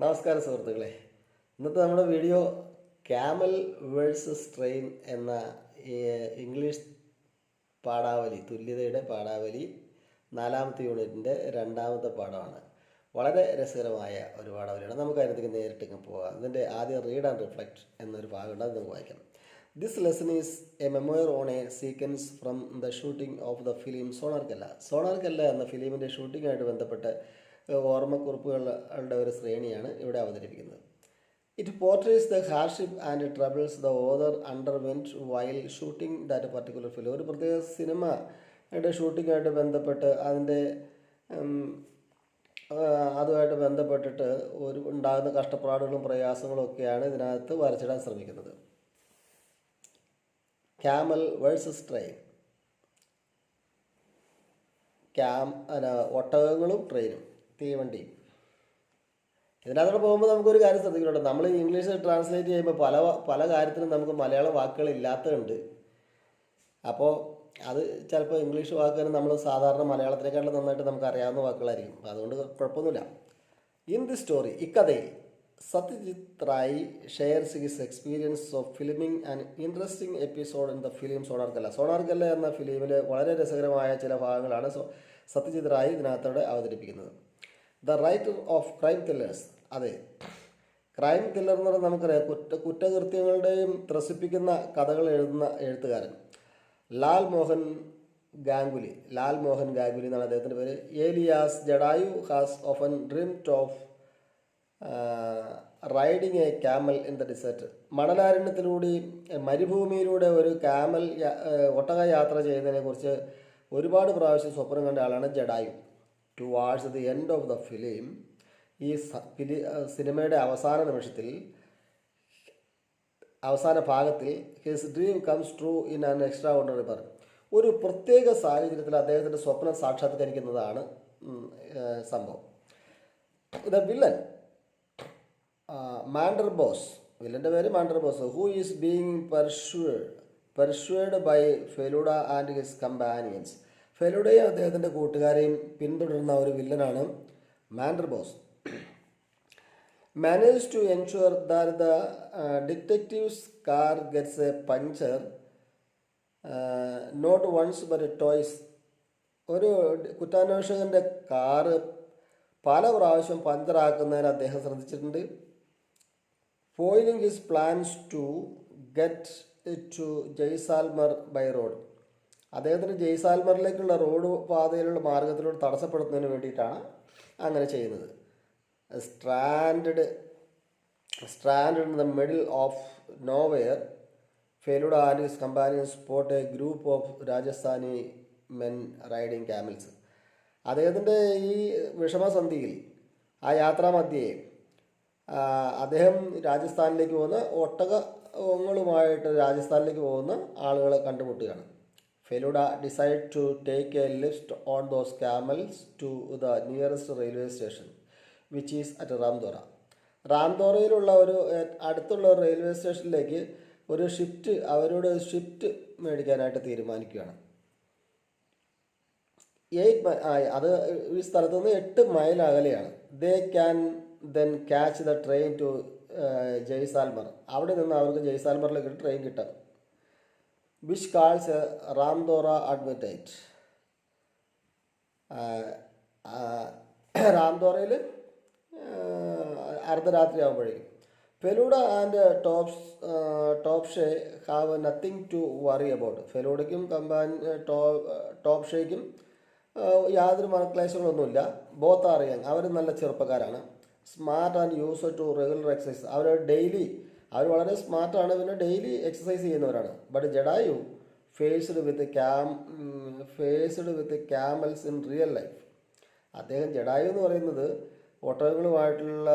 നമസ്കാരം സുഹൃത്തുക്കളെ. ഇന്നത്തെ നമ്മുടെ വീഡിയോ ക്യാമൽ വേഴ്സസ് ട്രെയിൻ എന്ന ഇംഗ്ലീഷ് പാഠാവലി, തുല്യതയുടെ പാഠാവലി 4ാമത്തെ യൂണിറ്റിൻ്റെ 2ാമത്തെ പാഠമാണ്. വളരെ രസകരമായ ഒരു പാഠാവലിയാണ്. നമുക്ക് അതിനകത്തേക്ക് നേരിട്ട് പോകാം. ഇതിൻ്റെ ആദ്യം റീഡ് ആൻഡ് റിഫ്ലക്റ്റ് എന്നൊരു ഭാഗമുണ്ട്, അത് നമുക്ക് വായിക്കാം. This lesson is a memoir on a sequence from the shooting of the film Sonar Kella. Sonar Kella എന്ന ഫിലിമിൻ്റെ ഷൂട്ടിങ്ങായിട്ട് ബന്ധപ്പെട്ട് ഓർമ്മക്കുറിപ്പുകളുടെ ഒരു ശ്രേണിയാണ് ഇവിടെ അവതരിപ്പിക്കുന്നത്. It portrays the hardship and troubles the author underwent while shooting that particular film. ഒരു പ്രത്യേക സിനിമയുടെ ഷൂട്ടിങ്ങായിട്ട് ബന്ധപ്പെട്ട് അതുമായിട്ട് ബന്ധപ്പെട്ടിട്ട് ഉണ്ടാകുന്ന കഷ്ടപ്പാടുകളും പ്രയാസങ്ങളും ഒക്കെയാണ് ഇതിനകത്ത് വരച്ചിടാൻ ശ്രമിക്കുന്നത്. Camel versus train. ഒട്ടകങ്ങളും ട്രെയിനും, തീവണ്ടിയും. ഇതിനകത്തോടെ പോകുമ്പോൾ നമുക്കൊരു കാര്യം ശ്രദ്ധിക്കുന്നുണ്ട്. നമ്മൾ ഇംഗ്ലീഷ് ട്രാൻസ്ലേറ്റ് ചെയ്യുമ്പോൾ പല കാര്യത്തിനും നമുക്ക് മലയാള വാക്കുകൾ ഇല്ലാത്തതുണ്ട്. അപ്പോൾ അത് ചിലപ്പോൾ ഇംഗ്ലീഷ് വാക്കുകൾ നമ്മൾ സാധാരണ മലയാളത്തിനേക്കാളും നന്നായിട്ട് നമുക്ക് അറിയാവുന്ന വാക്കുകളായിരിക്കും. അതുകൊണ്ട് കുഴപ്പമൊന്നുമില്ല. ഇൻ ദി സ്റ്റോറി, ഇക്കഥയിൽ Satyajit Ray shares his experience of filming and interesting episode in the film Sonar Kella. Sonar Kella എന്ന ഫിലിമിൽ വളരെ രസകരമായ ചില ഭാഗങ്ങളാണ് സത്യജിത് റായ് ഇതിനകത്തോടെ അവതരിപ്പിക്കുന്നത്. The writer of crime thrillers. അതെ, ക്രൈം ത്രില്ലർ എന്ന് പറഞ്ഞാൽ നമുക്കറിയാം, കുറ്റകൃത്യങ്ങളുടെയും ത്രസിപ്പിക്കുന്ന കഥകൾ എഴുതുന്ന എഴുത്തുകാരൻ ലാൽ മോഹൻ ഗാംഗുലി എന്നാണ് അദ്ദേഹത്തിൻ്റെ പേര്. Alias Jatayu has often dreamed of riding a camel in the desert. മണലാരണ്യത്തിലൂടെയും മരുഭൂമിയിലൂടെ ഒരു ക്യാമൽ ഒട്ടക യാത്ര ചെയ്യുന്നതിനെക്കുറിച്ച് ഒരുപാട് പ്രാവശ്യം സ്വപ്നം കണ്ട ആളാണ് Jatayu. Towards the end of the film, ഈ സിനിമയുടെ അവസാന ഭാഗത്തിൽ his dream comes true in an extra ordinary പറ. ഒരു പ്രത്യേക സാഹചര്യത്തിൽ അദ്ദേഹത്തിൻ്റെ സ്വപ്നം സാക്ഷാത്കരിക്കുന്നതാണ് സംഭവം. ദ വില്ലൻ മാൻഡർബോസ്, വില്ലൻ്റെ പേര് Mandar Bose, who is being persuaded by Feluda and his companions. ഫെലുഡയും അദ്ദേഹത്തിൻ്റെ കൂട്ടുകാരെയും പിന്തുടരുന്ന ഒരു വില്ലനാണ് Mandar Bose. Manage to ensure that the detective's car gets a puncture not once but twice. ഒരു കുറ്റാന്വേഷകൻ്റെ കാറ് പല പ്രാവശ്യം പഞ്ചറാക്കുന്നതിന് അദ്ദേഹം ശ്രദ്ധിച്ചിട്ടുണ്ട്. Foiling his plans to get to Jaisalmer by road. അദ്ദേഹത്തിന് ജയ്സാൽമറിലേക്കുള്ള റോഡ് പാതയിലുള്ള മാർഗത്തിലൂടെ തടസ്സപ്പെടുത്തുന്നതിന് വേണ്ടിയിട്ടാണ് അങ്ങനെ ചെയ്യുന്നത്. Stranded in the middle of nowhere, Feluda and his companions spot A group of Rajasthani men riding camel's. അദ്ദേഹത്തിൻ്റെ ഈ വിഷമസന്ധിയിൽ, ആ യാത്രാമധ്യേ അദ്ദേഹം രാജസ്ഥാനിലേക്ക് ഒട്ടകങ്ങളുമായിട്ട് രാജസ്ഥാനിലേക്ക് പോകുന്ന ആളുകളെ കണ്ടുമുട്ടുകയാണ്. Feluda decide to take a lift on those camels to the nearest railway station which is at Ramdora. റാംദോറയിലുള്ള അടുത്തുള്ള ഒരു റെയിൽവേ സ്റ്റേഷനിലേക്ക് അവരോട് ഷിഫ്റ്റ് മേടിക്കാനായിട്ട് തീരുമാനിക്കുകയാണ്. അത് ഈ സ്ഥലത്തു നിന്ന് 8 മൈൽ അകലെയാണ്. They can then catch the train to Jaisalmer. അവിടെ നിന്ന് അവർക്ക് ജയ്സാൽമറിലേക്ക് ട്രെയിൻ കിട്ടും. വിച്ച് കാൾസ് റാംദോറ അഡ്വറ്റൈറ്റ്. റാംദോറയിൽ അർദ്ധരാത്രി ആകുമ്പോഴേക്കും Feluda and Topshe have nothing to worry about. ഫെലുഡയ്ക്കും ടോപ്ഷയ്ക്കും യാതൊരു മനക്ലേശങ്ങളൊന്നുമില്ല. ബോത്ത് ആർ യങ്, അവർ നല്ല ചെറുപ്പക്കാരാണ്. Smart and use to regular exercise. അവർ വളരെ സ്മാർട്ടാണ്, പിന്നെ ഡെയിലി എക്സസൈസ് ചെയ്യുന്നവരാണ്. But Jatayu faced with camels in real life. അദ്ദേഹം ജഡായു എന്ന് പറയുന്നത് ഒട്ടകങ്ങളുമായിട്ടുള്ള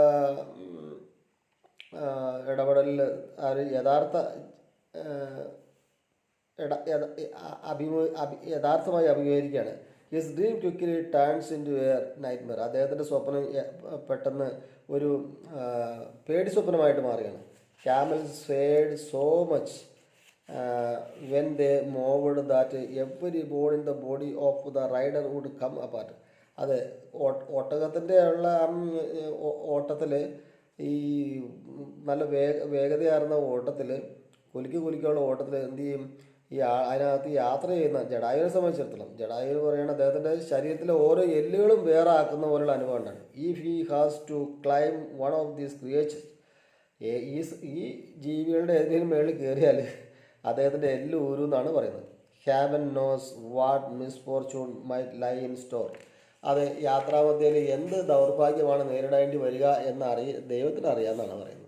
ഇടപെടലിൽ യഥാർത്ഥമായി അഭിമുഖീകരിക്കുകയാണ്. His dream quickly turns into a nightmare. അദ്ദേഹത്തിൻ്റെ സ്വപ്നം പെട്ടെന്ന് ഒരു പേടി സ്വപ്നമായിട്ട് മാറുകയാണ്. Camels fared so much when they moved that every bone in the body of the rider would come apart. അത് ഒട്ടകത്തിൻ്റെ ഉള്ള ഓട്ടത്തിൽ ഈ നല്ല വേഗതയാർന്ന ഓട്ടത്തിൽ കുലുക്കിയുള്ള ഓട്ടത്തിൽ എന്ത് ചെയ്യും, അതിനകത്ത് യാത്ര ചെയ്യുന്ന ജഡായുവിനെ സംബന്ധിച്ചിടത്തോളം, ജഡായു എന്ന് പറയുന്നത് അദ്ദേഹത്തിൻ്റെ ശരീരത്തിലെ ഓരോ എല്ലുകളും വേറെ ആക്കുന്ന പോലുള്ള അനുഭവം ഉണ്ടാണ്. If he has to climb one of these creatures, ഈ ജീവികളുടെ ഏതെങ്കിലും മേളിൽ കയറിയാൽ അദ്ദേഹത്തിൻ്റെ എല്ല് ഊരും എന്നാണ് പറയുന്നത്. Heaven knows what misfortune might lie in store. അത് യാത്രാമധ്യയിൽ എന്ത് ദൗർഭാഗ്യമാണ് നേരിടേണ്ടി വരിക എന്ന് ദൈവത്തിന് അറിയാമെന്നാണ് പറയുന്നത്.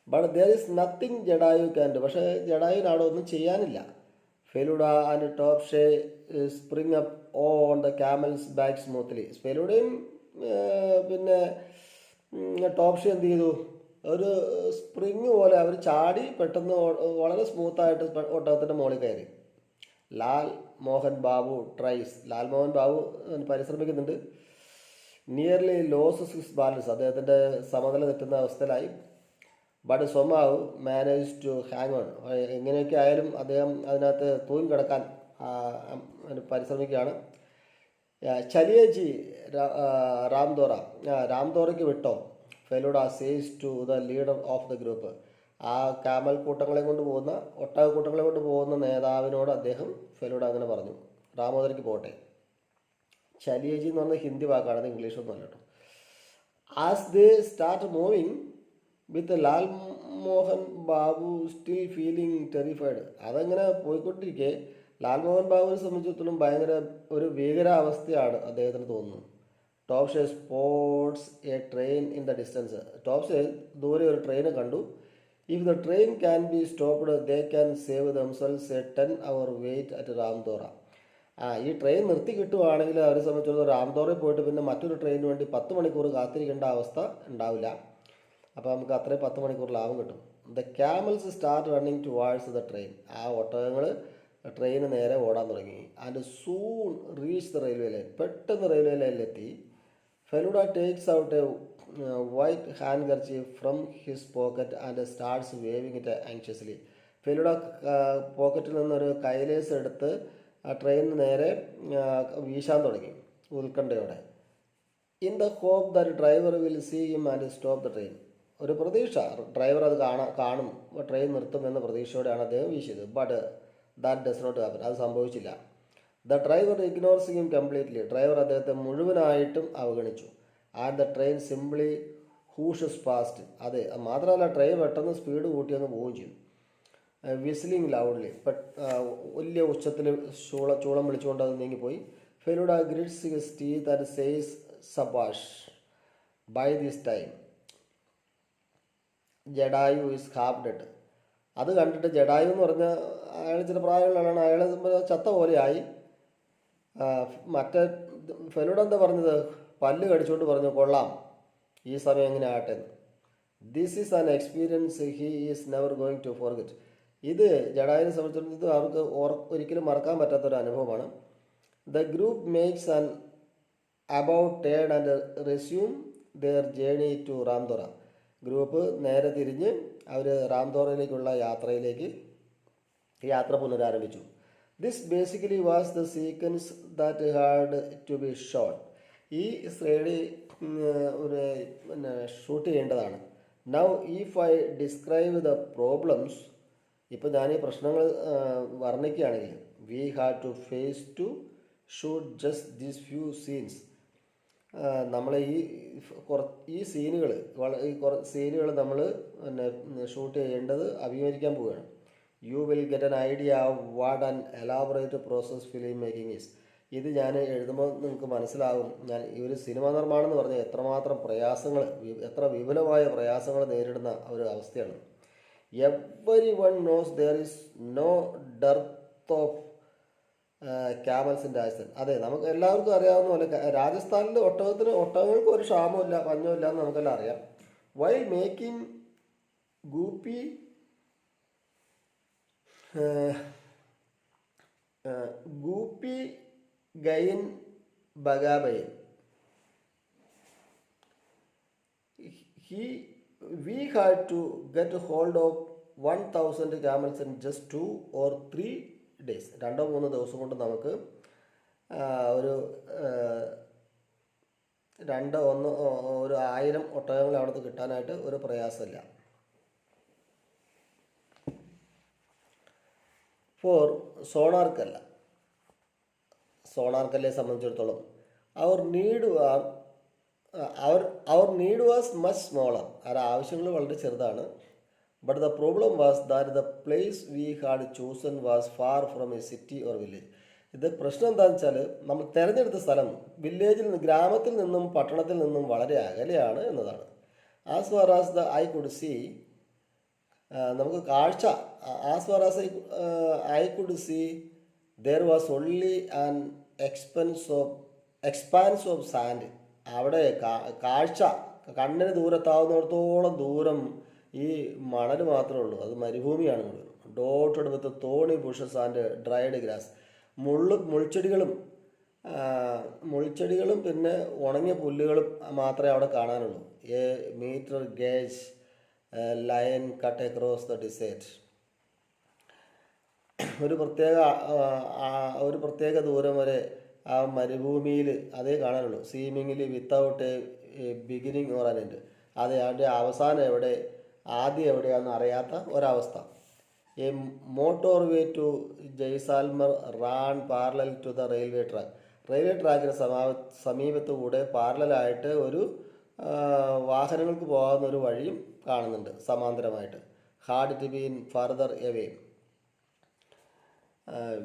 But there is nothing Jatayu can do. പക്ഷേ ജഡായുവിന് അവിടെ ഒന്നും ചെയ്യാനില്ല. Feluda and Topshe spring up on the camels back smoothly. ഫെലുഡയും പിന്നെ ടോപ്ഷെ എന്ത് ചെയ്തു, ഒരു സ്പ്രിങ് പോലെ അവർ ചാടി പെട്ടെന്ന് വളരെ സ്മൂത്തായിട്ട് ഒട്ടകത്തിൻ്റെ മുകളിൽ കയറി. ലാൽ മോഹൻ ബാബു ട്രൈസ്. ലാൽ മോഹൻ ബാബു പരിശ്രമിക്കുന്നുണ്ട്. Nearly loses his balance. അദ്ദേഹത്തിൻ്റെ സമനില തെറ്റുന്ന അവസ്ഥയിലായി. But somehow manage to hang on. എങ്ങനെയൊക്കെ ആയാലും അദ്ദേഹം അതിനകത്ത് തൂങ്ങി കിടക്കാൻ പരിശ്രമിക്കുകയാണ്. ചലിയജി രാംദോറയ്ക്ക് വിട്ടോ, Feluda says to the leader of the group. ആ കാമൽ കൂട്ടങ്ങളെ കൊണ്ട് പോകുന്ന, ഒട്ടക കൂട്ടങ്ങളെ കൊണ്ട് പോകുന്ന നേതാവിനോട് അദ്ദേഹം ഫെലുഡ അങ്ങനെ പറഞ്ഞു, രാമോദരയ്ക്ക് പോട്ടെ. ചലിയജി എന്ന് പറഞ്ഞ ഹിന്ദി വാക്കാണ്, അത് ഇംഗ്ലീഷൊന്നും അല്ല കേട്ടോ. As they start moving with Lal Mohan Babu still feeling terrified. അതങ്ങനെ പോയിക്കൊണ്ടിരിക്കെ ലാൽ മോഹൻ ബാബുവിനെ സംബന്ധിച്ചിടത്തോളം ഭയങ്കര ഒരു ഭീകരാവസ്ഥയാണ് അദ്ദേഹത്തിന് തോന്നുന്നത്. Topshe spots a train in the distance. Topshe ദൂരെ ഒരു ട്രെയിനെ കണ്ടു. If the train can be stopped they can save themselves a 10-hour wait at Ramdora. ഈ ട്രെയിൻ നിർത്തി കിട്ടുവാണെങ്കിൽ അവരെ സംബന്ധിച്ചിടത്തോളം രാംദോറയിൽ പോയിട്ട് പിന്നെ മറ്റൊരു ട്രെയിനിന് വേണ്ടി 10 മണിക്കൂർ കാത്തിരിക്കേണ്ട അവസ്ഥ ഉണ്ടാവില്ല. അപ്പോൾ നമുക്ക് അത്രയും 10 മണിക്കൂർ ലാഭം കിട്ടും. The camels start running towards the train. ആ ഒട്ടകങ്ങൾ ട്രെയിന് നേരെ ഓടാൻ തുടങ്ങി. And soon reach the railway line. പെട്ടെന്ന് റെയിൽവേ ലൈനിലെത്തി. Feluda takes out a white handkerchief from his pocket and starts waving it anxiously. Feluda പോക്കറ്റിൽ നിന്നൊരു കൈലേസ് എടുത്ത് ആ ട്രെയിനിന് നേരെ വീശാൻ തുടങ്ങി ഉത്കണ്ഠയോടെ. In the hope that driver will see him and stop the train. ഒരു പ്രതീക്ഷ, ഡ്രൈവർ അത് കാണും, ട്രെയിൻ നിർത്തും എന്ന പ്രതീക്ഷയോടെയാണ് അദ്ദേഹം വീശിയത്. But that does not happen. അത് സംഭവിച്ചില്ല. The driver ignores him completely. Driver അദ്ദേഹത്തെ മുഴുവനായിട്ടും അവഗണിച്ചു. And the train simply whooshes past. അതെ, മാത്രമല്ല ട്രെയിൻ പെട്ടെന്ന് സ്പീഡ് കൂട്ടി അങ്ങ് പോവുകയും ചെയ്തു. Whistling loudly. വലിയ ഉച്ചത്തിൽ ചൂളം വിളിച്ചുകൊണ്ട് അത് നീങ്ങിപ്പോയി. Feluda grits his teeth and says സബാഷ്. By this time Jatayu is half dead. അത് കണ്ടിട്ട് ജഡായു എന്ന് പറഞ്ഞ അയാൾ ചില പ്രായമുള്ള ആളാണ്. അയാൾ ചത്ത പോലെയായി. മറ്റേ ഫെലുഡ എന്താ പറഞ്ഞത്, പല്ല് കടിച്ചുകൊണ്ട് പറഞ്ഞു, കൊള്ളാം, ഈ സമയം എങ്ങനെ ആകട്ടെ എന്ന്. This is an experience he is never going to forget. ഇത് ജഡായുവിനെ സംബന്ധിച്ചിടത്തോളം അവർക്ക് ഒരിക്കലും മറക്കാൻ പറ്റാത്തൊരു അനുഭവമാണ്. The group makes an about turn and resume their journey to Ramdora. Group നേരെ തിരിഞ്ഞ് അവർ രാംദോറയിലേക്കുള്ള യാത്ര പുനരാരംഭിച്ചു. This basically was the sequence that had to be shot. ഈ ശ്രേണി പിന്നെ ഷൂട്ട് ചെയ്യേണ്ടതാണ്. Now if I describe the problems, ഇപ്പോൾ ഞാൻ ഈ പ്രശ്നങ്ങൾ വർണ്ണിക്കുകയാണെങ്കിൽ, we had to face to shoot just these few scenes. നമ്മൾ ഈ സീനുകൾ നമ്മൾ പിന്നെ ഷൂട്ട് ചെയ്യേണ്ടത് അഭിമുഖീകരിക്കാൻ പോവുകയാണ്. You will get an idea of what an elaborate process film making is. ഇത് ഞാൻ എഴുതുമ്പോൾ നിങ്ങൾക്ക് മനസ്സിലാകും, ഞാൻ ഈ ഒരു സിനിമ നിർമ്മാണം എന്ന് പറഞ്ഞാൽ എത്രമാത്രം എത്ര വിപുലമായ പ്രയാസങ്ങൾ നേരിടുന്ന ഒരു അവസ്ഥയാണ്. Everyone knows there is no dearth of camels in Rajasthan. അതെ, നമുക്ക് എല്ലാവർക്കും അറിയാവുന്ന പോലെ രാജസ്ഥാനിൽ ഒട്ടകങ്ങൾക്ക് ഒരു ക്ഷാമമില്ല, പഞ്ഞമില്ല എന്ന് നമുക്കെല്ലാം അറിയാം. While making Goopy Gyne Bagha Byne, we had to get hold of 1000 camels in just 2 or 3 days. 2-3 ദിവസം കൊണ്ട് നമുക്ക് ഒരു ഒരു 1000 ഒട്ടകങ്ങൾ അവിടുത്തെ കിട്ടാനായിട്ട് ഒരു പ്രയാസമില്ല. ഫോർ സോണാർക്കല്ലെ സംബന്ധിച്ചിടത്തോളം അവർ നീഡ് വാസ് മച്ച് സ്മോളർ. അവരുടെ ആവശ്യങ്ങൾ വളരെ ചെറുതാണ്. But the problem was that the place we had chosen was far from A city or village. ഇത് പ്രശ്നം എന്താണെന്ന് വെച്ചാൽ നമ്മൾ തിരഞ്ഞെടുത്ത സ്ഥലം ഗ്രാമത്തിൽ നിന്നും പട്ടണത്തിൽ നിന്നും വളരെ അകലെയാണ് എന്നതാണ്. As far as the I could see, നമുക്ക് കാഴ്ച, as far as I could see there was only an expanse of sand. അവിടെ കാഴ്ച കണ്ണിന് ദൂരത്താവുന്നിടത്തോളം ദൂരം ഈ മണൽ മാത്രമേ ഉള്ളൂ. അത് മരുഭൂമിയാണ് മുഴുവൻ. Dotted with thorny bushes and dried grass. മുൾച്ചെടികളും പിന്നെ ഉണങ്ങിയ പുല്ലുകളും മാത്രമേ അവിടെ കാണാനുള്ളൂ. A metre gauge line cut across the desert. ഒരു പ്രത്യേക ദൂരം വരെ ആ മരുഭൂമിയിൽ അതേ കാണാനുള്ളൂ. Seemingly without a beginning or an end. അതിൻ്റെ അവസാനം ആദ്യം എവിടെയാണെന്ന് അറിയാത്ത ഒരവസ്ഥ. A motorway to Jaisalmer ran parallel to the railway ട്രാക്കിന് സമീപത്തു കൂടെ പാരലായിട്ട് ഒരു വാഹനങ്ങൾക്ക് പോകാവുന്ന ഒരു വഴിയും കാണുന്നുണ്ട് സമാന്തരമായിട്ട്. Had to been further away.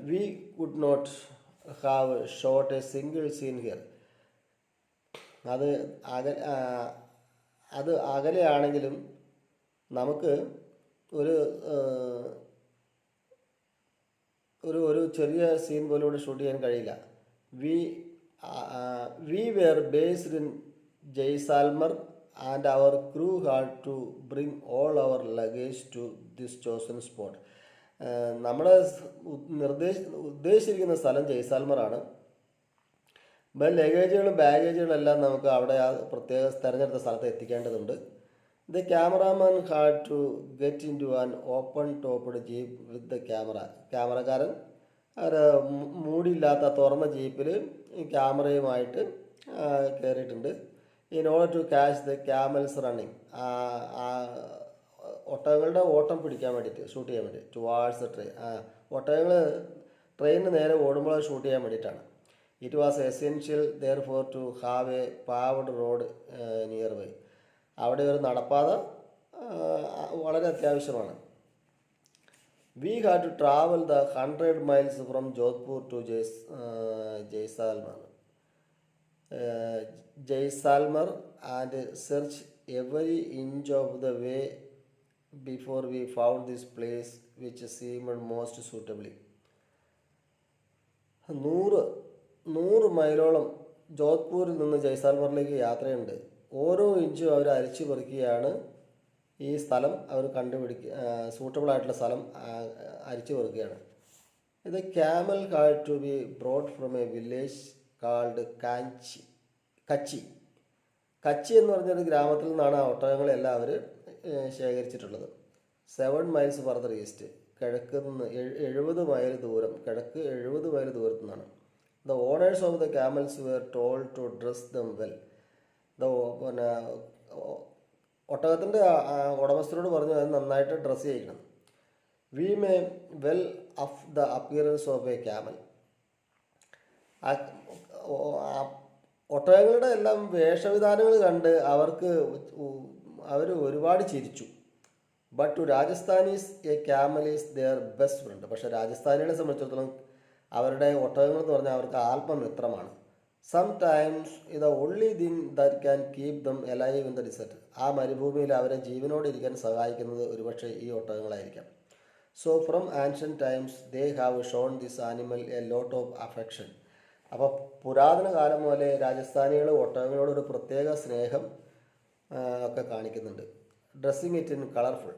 V could not have shot a single scene here. അത് അകലെയാണെങ്കിലും നമുക്ക് ഒരു ചെറിയ സീൻ പോലും ഇവിടെ ഷൂട്ട് ചെയ്യാൻ കഴിയില്ല. We were based in Jaisalmer and our crew had to bring all our luggage to this chosen spot. നമ്മൾ ഉദ്ദേശിച്ചിരിക്കുന്ന സ്ഥലം ജയ്സാൽമറാണ്. ലഗേജുകളും ബാഗേജുകളും എല്ലാം നമുക്ക് അവിടെ ആ പ്രത്യേക തിരഞ്ഞെടുത്ത സ്ഥലത്ത് എത്തിക്കേണ്ടതുണ്ട്. The cameraman had to get in to an open topped jeep with the ക്യാമറക്കാരൻ മൂടിയില്ലാത്ത തുറന്ന ജീപ്പിൽ ക്യാമറയുമായിട്ട് കയറിയിട്ടുണ്ട്. In order to catch the camels running. ഒട്ടകങ്ങളുടെ ഓട്ടം പിടിക്കാൻ വേണ്ടിയിട്ട്, ഷൂട്ട് ചെയ്യാൻ വേണ്ടി. Towards the train. ഒട്ടകങ്ങൾ ട്രെയിനിന് നേരെ ഓടുമ്പോൾ ഷൂട്ട് ചെയ്യാൻ വേണ്ടിയിട്ടാണ്. It was essential therefore to have a paved road nearby. അവിടെ ഒരു നടപ്പാത വളരെ അത്യാവശ്യമാണ്. We had to travel the 100 miles from Jodhpur to Jaisalmer and search every inch of the way before we found this place which seemed most suitably. 100 മൈലോളം ജോധ്പൂരിൽ നിന്ന് ജയ്സാൽമറിലേക്ക് യാത്രയുണ്ട്. ഓരോ ഇഞ്ചും അവർ അരിച്ചു പെറുക്കിയാണ് ഈ സ്ഥലം അവർ സൂട്ടബിളായിട്ടുള്ള സ്ഥലം അരിച്ചു പെറുക്കുകയാണ്. ഇത് camel had to be brought from a village called Kachhi എന്ന് പറഞ്ഞൊരു ഗ്രാമത്തിൽ നിന്നാണ് ആ ഒട്ടകങ്ങളെല്ലാം അവർ ശേഖരിച്ചിട്ടുള്ളത്. 7 miles ഫർദർ ഈസ്റ്റ്. കിഴക്ക് 70 മൈൽ ദൂരത്തു നിന്നാണ്. The owners of the camels were told to dress them well. പിന്നെ ഒട്ടകത്തിൻ്റെ ഉടമസ്ഥരോട് പറഞ്ഞു അത് നന്നായിട്ട് ഡ്രസ്സ് ചെയ്യണം. We may well laugh the appearance of a camel. ഒട്ടകങ്ങളുടെ എല്ലാം വേഷവിധാനങ്ങൾ കണ്ട് അവർ ഒരുപാട് ചിരിച്ചു. But to Rajasthanis A camel is their best friend. പക്ഷേ രാജസ്ഥാനികളെ സംബന്ധിച്ചിടത്തോളം അവരുടെ ഒട്ടകങ്ങൾ എന്ന് പറഞ്ഞാൽ അവർക്ക് ആത്മമിത്രമാണ്. Sometimes the only thing that can keep them alive in the desert. ആ മരുഭൂമിയിൽ അവരെ ജീവനോടെ ഇരിക്കാൻ സഹായിക്കുന്നത് ഒരുപക്ഷെ ഈ ഒട്ടകങ്ങളായിരിക്കാം. So from ancient times they have shown this animal a lot of affection. അപ്പോൾ പുരാതന കാലം മുതലേ രാജസ്ഥാനികൾ ഒട്ടകങ്ങളോട് ഒരു പ്രത്യേക സ്നേഹം ഒക്കെ കാണിക്കുന്നുണ്ട്. Dressing it in colourful.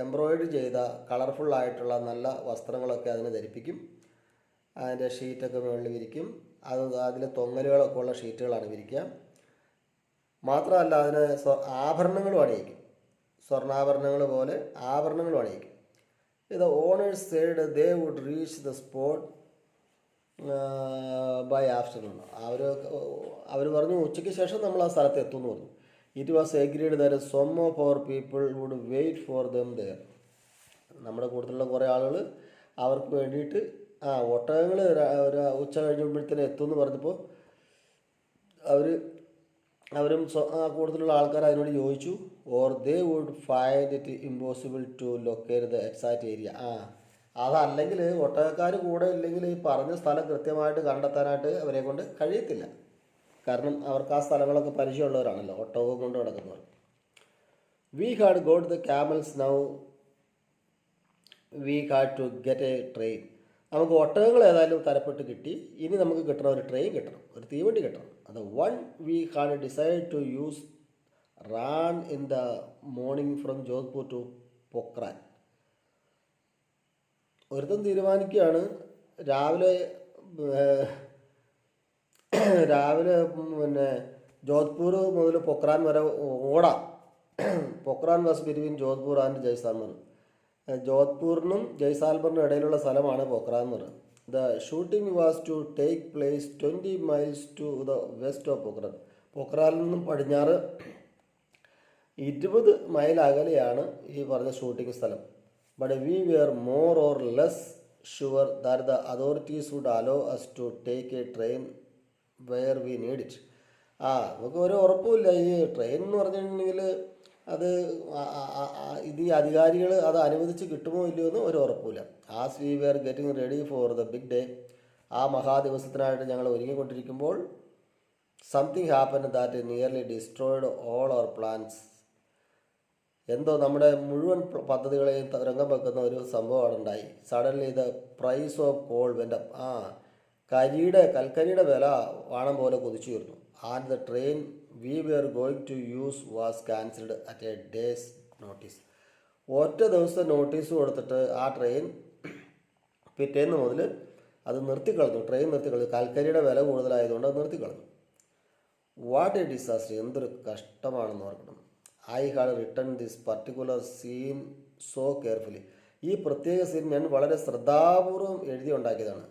Embroidery ചെയ്ത കളർഫുള്ളായിട്ടുള്ള നല്ല വസ്ത്രങ്ങളൊക്കെ അതിനെ ധരിപ്പിക്കും. അതിൻ്റെ ഷീറ്റൊക്കെ മുകളിൽ വിരിക്കും. അതിൽ തൊങ്ങലുകളൊക്കെ ഉള്ള ഷീറ്റുകളാണ് വിരിക്കുക. മാത്രമല്ല അതിന് ആഭരണങ്ങളും അണിയിക്കും. സ്വർണ്ണാഭരണങ്ങൾ പോലെ ആഭരണങ്ങളും അണിയിക്കും. ഇത് owners said they would reach the spot by afternoon. അവർ പറഞ്ഞു ഉച്ചയ്ക്ക് ശേഷം നമ്മൾ ആ സ്ഥലത്ത് എത്തുമെന്ന് പറഞ്ഞു. It was agreed that some of our people would wait for them there. നമ്മുടെ കൂട്ടത്തിലുള്ള കുറേ ആളുകൾ അവർക്ക് വേണ്ടിയിട്ട് ഒട്ടകങ്ങൾ ഒരു ഉച്ച കഴിഞ്ഞപ്പോഴത്തേന് എത്തുമെന്ന് പറഞ്ഞപ്പോൾ അവർ അവരും ആ കൂട്ടത്തിലുള്ള ആൾക്കാർ അതിനോട് ചോദിച്ചു. Or they would find it impossible to locate the exact area. അതല്ലെങ്കിൽ ഒട്ടകക്കാർ കൂടെ ഇല്ലെങ്കിൽ ഈ പറഞ്ഞ സ്ഥലം കൃത്യമായിട്ട് കണ്ടെത്താനായിട്ട് അവരെ കൊണ്ട് കഴിയത്തില്ല. കാരണം അവർക്ക് ആ സ്ഥലങ്ങളൊക്കെ പരിചയമുള്ളവരാണല്ലോ, ഒട്ടകവും കൊണ്ട് നടക്കുന്നവർ. We had got the camels, now we had to get a train. നമുക്ക് ഒട്ടകങ്ങൾ ഏതായാലും തരപ്പെട്ട് കിട്ടി. ഇനി നമുക്ക് കിട്ടണം ഒരു ട്രെയിൻ കിട്ടണം, ഒരു തീവണ്ടി കിട്ടണം. അത് one we had decided to use ran in the morning from Jodhpur to Pokhran. ഒരുത്തം തീരുമാനിക്കുകയാണ് രാവിലെ പിന്നെ ജോധ്പൂർ മുതൽ പൊക്രാൻ വരെ ഓടാം. Pokhran was between Jodhpur and Jaisalmer. ജോധ്പൂരിനും ജയ്സാൽമറിനും ഇടയിലുള്ള സ്ഥലമാണ് പൊക്രാൻ എന്ന് പറയുന്നത്. The shooting was to take place 20 miles to the west of Pokhran. പൊക്രാനിൽ നിന്നും പടിഞ്ഞാറ് 20 മൈൽ അകലെയാണ് ഈ പറഞ്ഞ ഷൂട്ടിംഗ് സ്ഥലം. But we were more or less sure that the authorities would allow us to take a train where we need it. നമുക്ക് ഒരു ഉറപ്പുമില്ല. ഈ ട്രെയിൻ എന്ന് പറഞ്ഞിട്ടുണ്ടെങ്കിൽ അത് ഇത് ഈ അധികാരികൾ അത് അനുവദിച്ച് കിട്ടുമോ ഇല്ലയോ എന്ന് ഒരു ഉറപ്പില്ല. As we were getting ready for the big day, ആ മഹാദിവസത്തിനായിട്ട് ഞങ്ങൾ ഒരുങ്ങിക്കൊണ്ടിരിക്കുമ്പോൾ something happen that nearly destroyed all our plans. എന്തോ നമ്മുടെ മുഴുവൻ പദ്ധതികളെയും രംഗം വെക്കുന്ന ഒരു സംഭവമാണ് ഉണ്ടായി. Suddenly the price of coal went up. കൽക്കരിയുടെ വില വാണം പോലെ കുതിച്ചുയർന്നു. And the train we were going to use was cancelled at a day's notice. ഒറ്റ ദിവസത്തെ നോട്ടീസ് കൊടുത്തിട്ട് ആ ട്രെയിൻ പിറ്റേന്ന് മുതൽ അത് നിർത്തിക്കളഞ്ഞു. ട്രെയിൻ നിർത്തിക്കളഞ്ഞു. കൽക്കരിയുടെ വില കൂടുതലായതുകൊണ്ട് അത് നിർത്തിക്കളഞ്ഞു. What A disaster. എന്തൊരു കഷ്ടമാണെന്ന് ഓർക്കണം. I had written this particular scene so carefully. ഈ പ്രത്യേക സീൻ ഞാൻ വളരെ ശ്രദ്ധാപൂർവം എഴുതി ഉണ്ടാക്കിയതാണ്.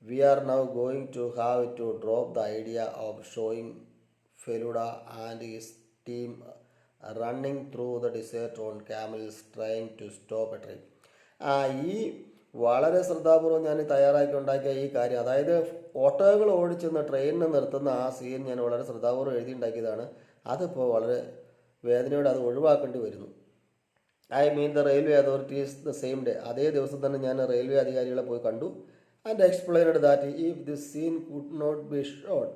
We are now going to have to drop the idea of showing Feluda and his team running through the desert on camels trying to stop a train. ഈ വളരെ ശ്രദ്ധാപൂർവം ഞാൻ തയ്യാറാക്കി ഉണ്ടാക്കിയ ഈ കാര്യം, അതായത് ഒട്ടകങ്ങൾ ഓടിച്ചെന്ന് ട്രെയിനിനെ നിർത്തുന്ന ആ സീൻ ഞാൻ വളരെ ശ്രദ്ധാപൂർവം എഴുതി ഉണ്ടാക്കിയതാണ്. അതിപ്പോൾ വളരെ വേദനയോടെ അത് ഒഴിവാക്കേണ്ടി വരുന്നു. I mean the railway authorities the same day. അതേ ദിവസം തന്നെ ഞാൻ റെയിൽവേ അധികാരികളെ പോയി കണ്ടു. And explained that if this scene could not be shot.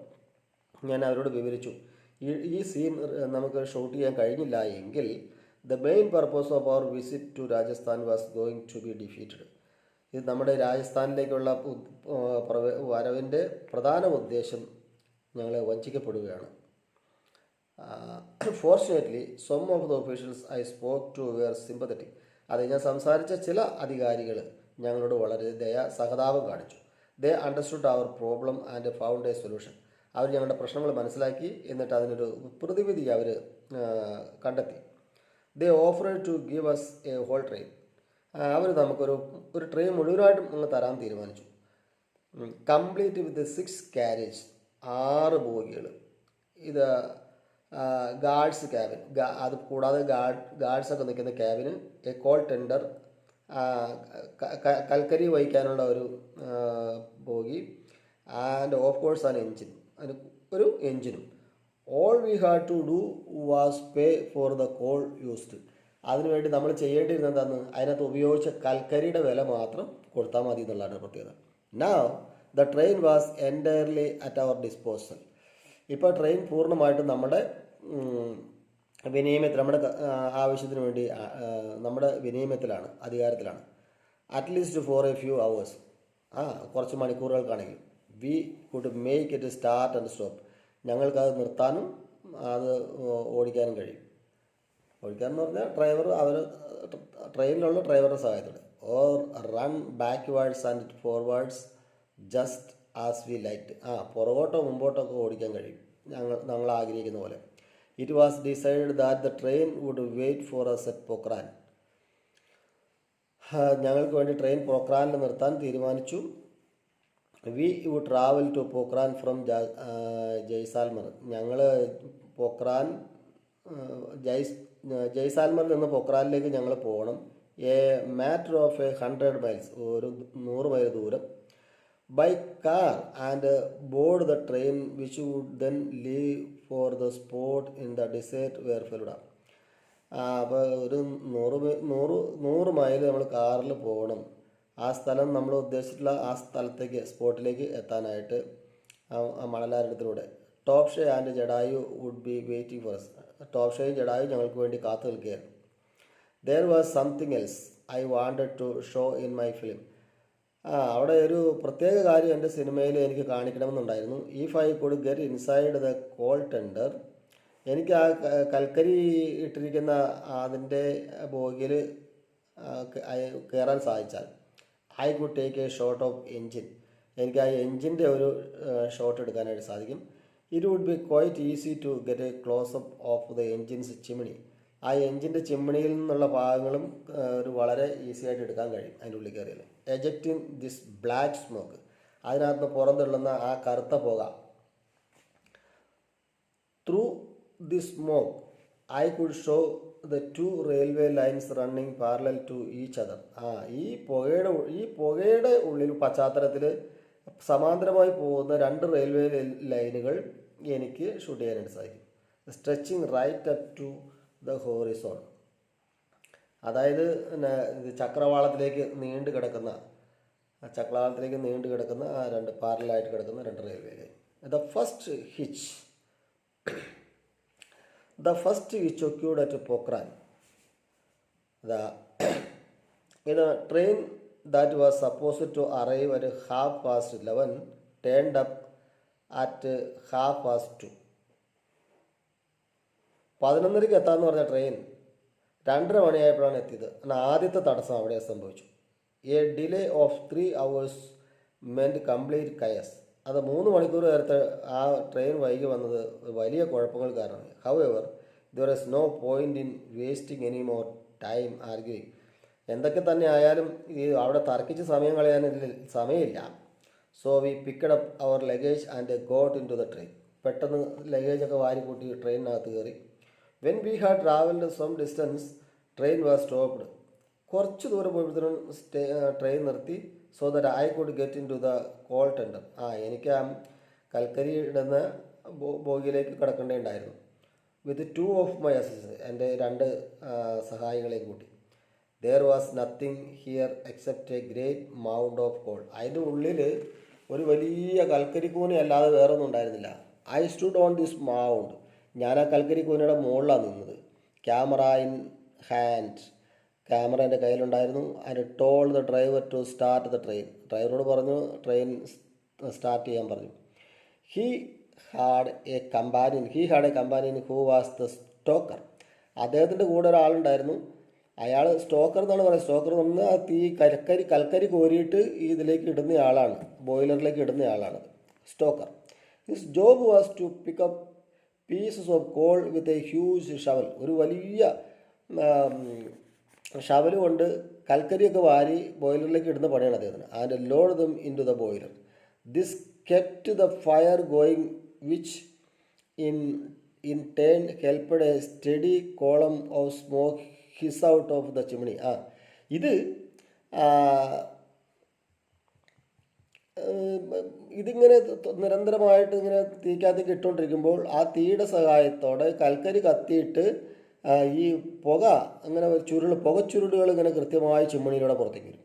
ഞാൻ അവരോട് വിവരിച്ചു, ഈ സീൻ നമുക്ക് ഷൂട്ട് ചെയ്യാൻ കഴിഞ്ഞില്ല എങ്കിൽ the main purpose of our visit to Rajasthan was going to be defeated. ഇത് നമ്മുടെ രാജസ്ഥാനിലേക്കുള്ള വരവിൻ്റെ പ്രധാന ഉദ്ദേശം ഞങ്ങളെ വഞ്ചിക്കപ്പെടുകയാണ്. Fortunately some of the officials I spoke to were sympathetic. അത് ഞാൻ സംസാരിച്ച ചില അധികാരികൾ ഞങ്ങളോട് വളരെ സഹതാപം കാണിച്ചു. They understood our problem and found a solution. അവർ ഞങ്ങളുടെ പ്രശ്നങ്ങൾ മനസ്സിലാക്കി, എന്നിട്ട് അതിനൊരു പ്രതിവിധി അവർ കണ്ടെത്തി. They offered to give us a whole train. അവർ നമുക്കൊരു ട്രെയിൻ മുഴുവനായിട്ടും അങ്ങ് തരാൻ തീരുമാനിച്ചു. കംപ്ലീറ്റ് വിത്ത് 6 carriage, 6 ബോഗികൾ. ഇത് ഗാർഡ്സ് ക്യാബിൻ, അത് കൂടാതെ ഗാർഡ്സൊക്കെ നിൽക്കുന്ന ക്യാബിന്, എ കോൾ ടെൻഡർ, കൽക്കരി വഹിക്കാനുള്ള ഒരു bogie, and of course an engine, അതിന് ഒരു എൻജിനും. All we had to do was pay for the coal used. അതിനുവേണ്ടി നമ്മൾ ചെയ്യേണ്ടിയിരുന്നത് എന്താണ്? അതിനകത്ത് ഉപയോഗിച്ച കൽക്കരിയുടെ വില മാത്രം കൊടുത്താൽ മതി എന്നുള്ളതാണ് പ്രത്യേകത. Now the train was entirely at our disposal. ഇപ്പോൾ ട്രെയിൻ പൂർണ്ണമായിട്ടും നമ്മുടെ വിനിയമത്തിൽ, നമ്മുടെ ആവശ്യത്തിന് വേണ്ടി നമ്മുടെ വിനിയമത്തിലാണ്, അധികാരത്തിലാണ്. At least for a few hours, കുറച്ച് മണിക്കൂറുകൾക്കാണെങ്കിലും. We could make it start and stop. ഞങ്ങൾക്കത് നിർത്താനും അത് ഓടിക്കാനും കഴിയും. ഓടിക്കാനെന്ന് പറഞ്ഞാൽ ട്രെയിനിലുള്ള ഡ്രൈവറുടെ സഹായത്തോടെ. Or run backwards and forwards just as we liked. പുറകോട്ടോ മുമ്പോട്ടോ ഒക്കെ ഓടിക്കാൻ കഴിയും ഞങ്ങൾ ആഗ്രഹിക്കുന്ന പോലെ. It was decide that the train would wait for us at Pokhran. ഞങ്ങൾക്ക് വേണ്ടി ട്രെയിൻ പൊക്രാനിൽ നിർത്താൻ തീരുമാനിച്ചു. We would travel to Pokhran from Jaisalmer. ഞങ്ങൾ പൊക്രാൻ ജയ്സാൽമറിൽ നിന്ന് പൊക്രാനിലേക്ക് ഞങ്ങൾ പോകണം. എ മാറ്റർ ഓഫ് 100 മൈൽസ്, ഒരു 100 മൈൽ ദൂരം. By car and board the train which would then leave for the spot in the desert where Feluda. അപ്പോൾ ഒരു 100 മൈൽ നമ്മൾ കാറിൽ പോകണം. ആ സ്ഥലം നമ്മൾ ഉദ്ദേശിച്ചിട്ടുള്ള ആ സ്ഥലത്തേക്ക് സ്പോട്ടിലേക്ക് എത്താനായിട്ട് ആ മണലാരണ്യത്തിലൂടെ. Topshe and Jatayu would be waiting for us. ടോപ്ഷയും ജഡായു ഞങ്ങൾക്ക് വേണ്ടി കാത്തു നിൽക്കുകയായിരുന്നു. There was something else I wanted to show in my film. അവിടെ ഒരു പ്രത്യേക കാര്യം എൻ്റെ സിനിമയിൽ എനിക്ക് കാണിക്കണമെന്നുണ്ടായിരുന്നു. If I could get inside the coal tender, എനിക്ക് ആ കൽക്കരി ഇട്ടിരിക്കുന്ന അതിൻ്റെ ബോഗിയിൽ കയറാൻ സാധിച്ചാൽ, I could take a shot of engine, എനിക്ക് ആ എൻജിൻ്റെ ഒരു ഷോട്ട് എടുക്കാനായിട്ട് സാധിക്കും. It would B quite easy to get a closeup of the engine's chimney. ആ എൻജിൻ്റെ ചിമ്മിണിയിൽ നിന്നുള്ള ഭാഗങ്ങളും ഒരു വളരെ ഈസി ആയിട്ട് എടുക്കാൻ കഴിയും അതിൻ്റെ ഉള്ളിൽ കയറിയാൽ. എജക്റ്റിംഗ് ദിസ് ബ്ലാക്ക് സ്മോക്ക്, അതിനകത്ത് നിന്ന് പുറന്തള്ളുന്ന ആ കറുത്ത പുക. Through the smoke I could show the 2 railway lines running parallel to each other. ഈ പുകയുടെ ഉള്ളിൽ പശ്ചാത്തലത്തിൽ സമാന്തരമായി പോകുന്ന 2 റെയിൽവേ ലൈനുകൾ എനിക്ക് ഷൂട്ട് ചെയ്യാനായിട്ട് സാധിക്കും. Stretching right up to the horizon, അതായത് ചക്രവാളത്തിലേക്ക് നീണ്ടു കിടക്കുന്ന ആ 2 പാരലായിട്ട് കിടക്കുന്ന 2 railway line. The first which occurred at Pokhran. In a train that was supposed to arrive at 11:30 turned up at 2:30. 11:30 എത്താമെന്ന് പറഞ്ഞ ട്രെയിൻ 2:30 മണിയായപ്പോഴാണ് എത്തിയത്. എന്നാൽ ആദ്യത്തെ തടസ്സം അവിടെ സംഭവിച്ചു. A delay of 3 hours meant complete Kais. അത് 3 മണിക്കൂർ നേരത്തെ ആ ട്രെയിൻ വൈകി വന്നത് വലിയ കുഴപ്പങ്ങൾ കാരണമായി. However there is no point in wasting any more time arguing. എന്തൊക്കെ തന്നെ ആയാലും അവിടെ തർക്കിച്ച് സമയം കളയാൻ സമയമില്ല. So we picked up our luggage and got in to the train. പെട്ടെന്ന് ലഗേജൊക്കെ വാരി കൂട്ടി ട്രെയിനിനകത്ത് കയറി. When we had travelled some distance train was stopped. കുറച്ച് ദൂരം പോയപ്പോഴത്തേനും ട്രെയിൻ നിർത്തി. So that I could get in to the coal tender. എനിക്ക് ആ കൽക്കരി ഇടുന്ന ബോഗിയിലേക്ക് കിടക്കേണ്ടതുണ്ടായിരുന്നു. വിത്ത് 2 ഓഫ് മൈ അസിസ്റ്റൻസ്, എൻ്റെ 2 സഹായികളെയും കൂട്ടി. There was nothing here except A great mount of call. അതിൻ്റെ ഉള്ളിൽ ഒരു വലിയ കൽക്കരി കൂന അല്ലാതെ വേറെ ഒന്നും ഉണ്ടായിരുന്നില്ല. I stood on this mount. ഞാൻ ആ കൽക്കരി കൂനയുടെ മുകളിലാണ് നിന്നത്. ക്യാമറ ഇൻ ഹാൻഡ്, ക്യാമറ എൻ്റെ കയ്യിലുണ്ടായിരുന്നു. അതിന് told the driver to start the train. ഡ്രൈവറോട് പറഞ്ഞു ട്രെയിൻ സ്റ്റാർട്ട് ചെയ്യാൻ പറഞ്ഞു. He had a companion who was the stoker. അദ്ദേഹത്തിൻ്റെ കൂടെ ഒരാളുണ്ടായിരുന്നു. അയാൾ സ്റ്റോക്കർ എന്നാണ് പറയുന്നത്. സ്റ്റോക്കർ എന്ന് പറഞ്ഞാൽ കൽക്കരി കോരിയിട്ട് ഇതിലേക്ക് ഇടുന്ന ആളാണ്, ബോയിലറിലേക്ക് ഇടുന്ന ആളാണ് stoker. His job was to pick up pieces of coal with a huge shovel. ഒരു വലിയ ഷവൽ കൊണ്ട് കൽക്കരിയൊക്കെ വാരി ബോയിലറിലേക്ക് ഇടുന്ന പണിയാണ് അദ്ദേഹത്തിന്. And load them in to the boiler. This kept the fire going which in turn helped a steady column of smoke his out of the chimney. ഇതിങ്ങനെ നിരന്തരമായിട്ട് ഇങ്ങനെ തീക്കകത്തേക്ക് ഇട്ടുകൊണ്ടിരിക്കുമ്പോൾ ആ തീയുടെ സഹായത്തോടെ കൽക്കരി കത്തിയിട്ട് ഈ പുക അങ്ങനെ പുകച്ചുരുളുകൾ ഇങ്ങനെ കൃത്യമായി ചിമ്മിണിയിലൂടെ പുറത്തേക്ക് വരും.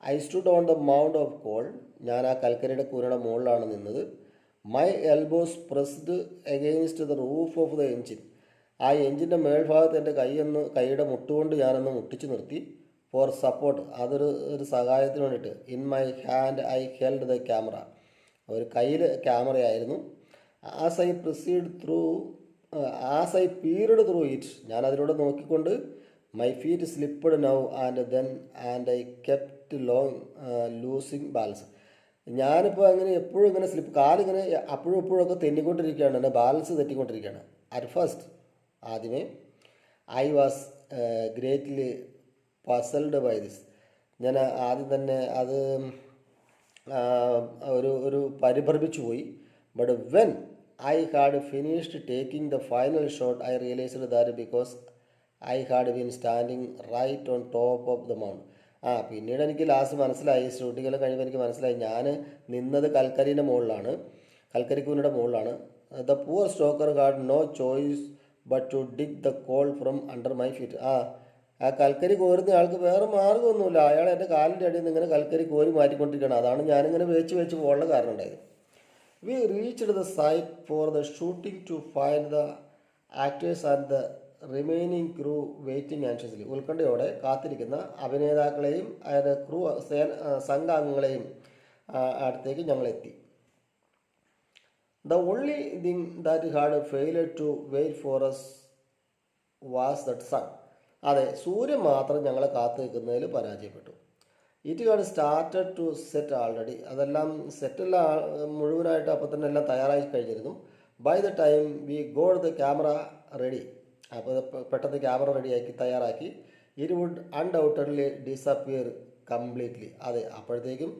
I stood on the mount of call. ഞാൻ ആ കൽക്കരിയുടെ കൂനയുടെ മുകളിലാണ് നിന്നത്. My elbows pressed against the roof of the engine. ആ എൻജിൻ്റെ മേൽഭാഗത്ത് എൻ്റെ കൈയുടെ മുട്ടുകൊണ്ട് ഞാനൊന്ന് മുട്ടിച്ച് നിർത്തി. ഫോർ സപ്പോർട്ട്, അതൊരു സഹായത്തിന് വേണ്ടിയിട്ട്. In my hand I held the camera. ഒരു കയ്യിൽ ക്യാമറയായിരുന്നു. As I peered through it, ഞാൻ അതിലൂടെ നോക്കിക്കൊണ്ട് my feet slipped now and I kept losing balance. ഞാനിപ്പോൾ അങ്ങനെ എപ്പോഴും ഇങ്ങനെ കാലിങ്ങനെ അപ്പോഴും എപ്പോഴൊക്കെ തെന്നിക്കൊണ്ടിരിക്കുകയാണ്, എൻ്റെ ബാലൻസ് തെറ്റിക്കൊണ്ടിരിക്കുകയാണ്. അറ്റ് ഫസ്റ്റ്, ആദ്യമേ I was greatly puzzled by this. ഞാൻ ആദ്യം തന്നെ അത് ഒരു പരിഭ്രമിച്ചു പോയി. But when I had finished taking the final shot I realised that because I had been standing right on top of the mount. പിന്നീട് എനിക്ക് ലാസ്റ്റ് മനസ്സിലായി, ഷൂട്ടിങ്ങെല്ലാം കഴിയുമ്പോൾ എനിക്ക് മനസ്സിലായി ഞാൻ നിന്നത് കൽക്കരിൻ്റെ മുകളിലാണ്, കൽക്കരിക്കൂനിയുടെ മുകളിലാണ്. The poor stoker had no choice but to dig the coal from under my feet. ആ കൽക്കരി കോരുന്ന ആൾക്ക് വേറെ മാർഗ്ഗമൊന്നുമില്ല, അയാൾ എൻ്റെ കാലിൻ്റെ അടിയിൽ നിന്ന് ഇങ്ങനെ കൽക്കരി കോരി മാറ്റിക്കൊണ്ടിരിക്കണം. അതാണ് ഞാനിങ്ങനെ വെച്ച് പോകാനുള്ള കാരണം ഉണ്ടായത്. We reached the site for the shooting to find the actors and the remaining crew waiting anxiously. ഉത്കണ്ഠയോടെ കാത്തിരിക്കുന്ന അഭിനേതാക്കളെയും അതിൻ്റെ ക്രൂ സംഘാംഗങ്ങളെയും അടുത്തേക്ക് ഞങ്ങളെത്തി. The only thing that had failed to wait for us was that sun. അതെ, സൂര്യൻ മാത്രം ഞങ്ങളെ കാത്തു നിൽക്കുന്നതിൽ പരാജയപ്പെട്ടു. It had started to set already. അതെല്ലാം സെറ്റെല്ലാം മുഴുവനായിട്ട് അപ്പം തന്നെ എല്ലാം തയ്യാറായി കഴിഞ്ഞിരുന്നു. By the time we got the camera ready. അപ്പോൾ പെട്ടെന്ന് ക്യാമറ റെഡിയാക്കി തയ്യാറാക്കി. It would undoubtedly disappear completely. അതെ, അപ്പോഴത്തേക്കും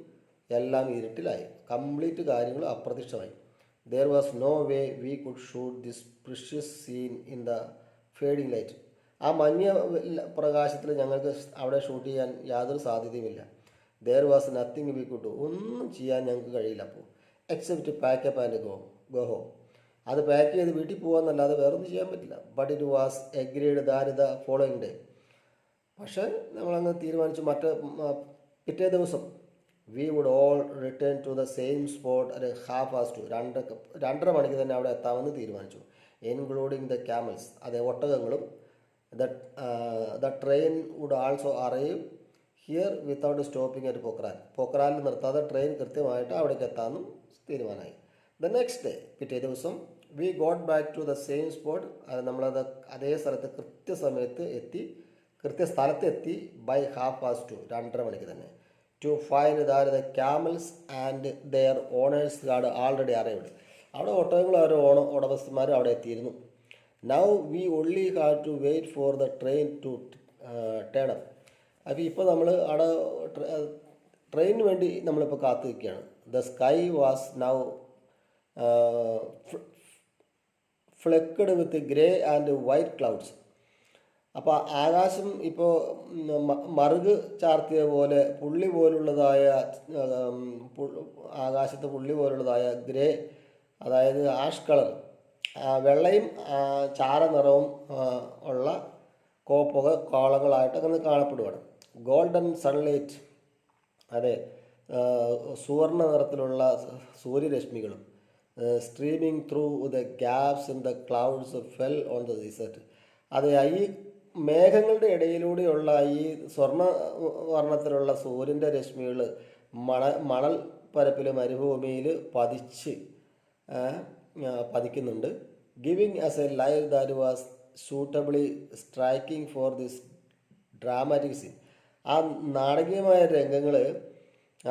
എല്ലാം ഇരുട്ടിലായി, കംപ്ലീറ്റ് കാര്യങ്ങൾ അപ്രത്യക്ഷമായി. There was no way we could shoot this precious scene in the fading light. ആ മഞ്ഞ പ്രകാശത്തിൽ ഞങ്ങൾക്ക് അവിടെ ഷൂട്ട് ചെയ്യാൻ യാതൊരു സാധ്യതയുമില്ല. There was nothing we could do. ഒന്നും ചെയ്യാൻ ഞങ്ങൾക്ക് കഴിയില്ല അപ്പോൾ, except pack up and go home. അത് പാക്ക് ചെയ്ത് വീട്ടിൽ പോകാമെന്നല്ലാതെ വേറൊന്നും ചെയ്യാൻ പറ്റില്ല. But it was agreed that the following day. പക്ഷേ നമ്മളങ്ങ് തീരുമാനിച്ചു, പിറ്റേ ദിവസം we would all return to the same spot at 2:30. 2:30 മണിക്ക് തന്നെ അവിടെ എത്താമെന്ന് തീരുമാനിച്ചു. Including the camels. അതെ, ഒട്ടകങ്ങളും. The train would also arrive here without stopping at Pokhran. പൊക്രാനിൽ നിർത്താതെ ട്രെയിൻ കൃത്യമായിട്ട് അവിടേക്ക് എത്താമെന്നും തീരുമാനമായി. ദ നെക്സ്റ്റ് ഡേ, പിറ്റേ ദിവസം, we got back to the same spot. നമ്മളത് അതേ സ്ഥലത്ത് കൃത്യസ്ഥലത്ത് എത്തി ബൈ 2:30. 2:30 മണിക്ക് തന്നെ. To find that the camels and their owners had already arrived. അവിടെ ഒട്ടകങ്ങളും അവരുടെ ഉടമസ്ഥന്മാരും അവിടെ എത്തിയിരുന്നു. Now we only had to wait for the train to turn up. അപ്പോൾ ഇപ്പോൾ നമ്മൾ അവിടെ ട്രെയിനിന് വേണ്ടി നമ്മളിപ്പോൾ കാത്തു നിൽക്കുകയാണ്. The sky was now flecked with grey and white clouds. അപ്പോൾ ആകാശം ഇപ്പോൾ മറുക് ചാർത്തിയ പോലെ പുള്ളി പോലുള്ളതായ ആകാശത്ത് പുള്ളി പോലുള്ളതായ ഗ്രേ, അതായത് ആഷ് കളർ, വെള്ളയും ചാര നിറവും ഉള്ള കോളങ്ങളായിട്ട് അങ്ങനെ കാണപ്പെടുകയാണ്. ഗോൾഡൻ സൺലൈറ്റ്, അതെ, സുവർണ നിറത്തിലുള്ള സൂര്യരശ്മികളും streaming through the gaps in the clouds fell on the desert. അതെ, ഈ മേഘങ്ങളുടെ ഇടയിലൂടെയുള്ള ഈ സ്വർണ്ണ വർണ്ണത്തിലുള്ള സൂര്യൻ്റെ രശ്മികൾ മണൽ പരപ്പിൽ മരുഭൂമിയിൽ പതിക്കുന്നുണ്ട്. Giving us a light that was suitably striking for this dramatic scene. ആ നാടകീയമായ രംഗങ്ങൾ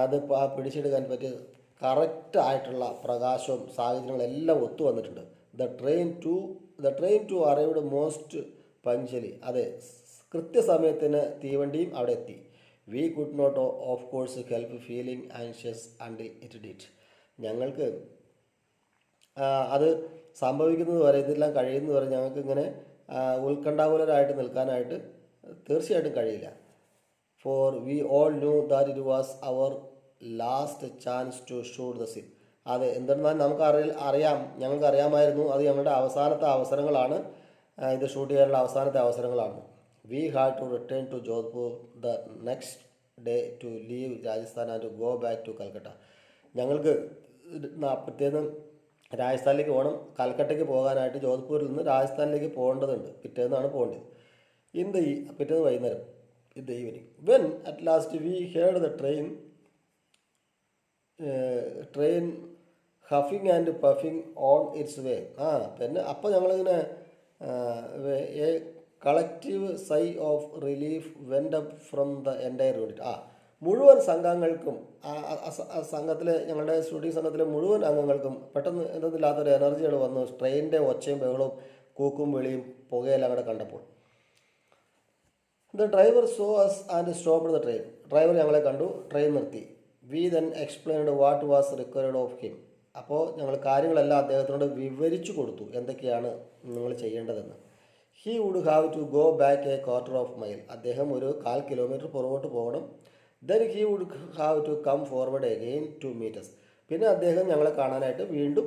അത് പിടിച്ചെടുക്കാൻ പറ്റിയ കറക്റ്റായിട്ടുള്ള പ്രകാശവും സാഹചര്യങ്ങളും എല്ലാം ഒത്തു വന്നിട്ടുണ്ട്. The train too arrived most punctually. അതെ, കൃത്യസമയത്തിന് തീവണ്ടിയും അവിടെ എത്തി. We could not of course help feeling anxious until it did. ഞങ്ങൾക്ക് അത് സംഭവിക്കുന്നത് വരെ, ഇതെല്ലാം കഴിയുന്നത് വരെ ഞങ്ങൾക്ക് ഇങ്ങനെ ഉത്കണ്ഠാകുലരായിട്ട് നിൽക്കാനായിട്ട് തീർച്ചയായിട്ടും കഴിയില്ല. For we all knew that it was our last chance to shoot the scene. അതെ, എന്തെന്നാൽ ഞങ്ങൾക്ക് അറിയാമായിരുന്നു അത് ഞങ്ങളുടെ അവസാനത്തെ അവസരങ്ങളാണ്, ഇത് ഷൂട്ട് ചെയ്യാനുള്ള അവസാനത്തെ അവസരങ്ങളാണ്. We had to return to Jodhpur the next day to leave Rajasthan and to go back to Calcutta. ഞങ്ങൾക്ക് പിറ്റേന്ന് രാജസ്ഥാനിലേക്ക് പോകണം. കൽക്കട്ടയ്ക്ക് പോകാനായിട്ട് ജോധ്പൂരിൽ നിന്ന് രാജസ്ഥാനിലേക്ക് പോകേണ്ടതുണ്ട്. പിറ്റേന്നാണ് പോകേണ്ടത്. പിറ്റേന്ന് വൈകുന്നേരം, in the evening, when at last we heard the train huffing and puffing on its way. പിന്നെ അപ്പോൾ ഞങ്ങളിങ്ങനെ a collective sigh of relief went up from the entire unit. മുഴുവൻ സംഘങ്ങൾക്കും, സംഘത്തിലെ ഞങ്ങളുടെ ഷൂട്ടിംഗ് സംഘത്തിലെ മുഴുവൻ അംഗങ്ങൾക്കും പെട്ടെന്ന് എന്തെന്നില്ലാത്തൊരു എനർജികൾ വന്നു. ട്രെയിനിൻ്റെ ഒച്ചയും ബഹളവും കൂക്കും വിളിയും പുകയെല്ലാം കൂടെ കണ്ടപ്പോൾ. The driver saw us and stopped the train. ഡ്രൈവർ ഞങ്ങളെ കണ്ടു, ട്രെയിൻ നിർത്തി. We then explained what was required of him. അപ്പോൾ ഞങ്ങൾ കാര്യങ്ങളെല്ലാം അദ്ദേഹത്തിനോട് വിവരിച്ചു കൊടുത്തു എന്തൊക്കെയാണ് നിങ്ങൾ ചെയ്യേണ്ടതെന്ന്. He would have to go back a quarter of mile. അദ്ദേഹം ഒരു 1/4 കിലോമീറ്റർ പുറകോട്ട് പോകണം. Then he would have to come forward again to meet us. പിന്നെ അദ്ദേഹം ഞങ്ങളെ കാണാനായിട്ട് വീണ്ടും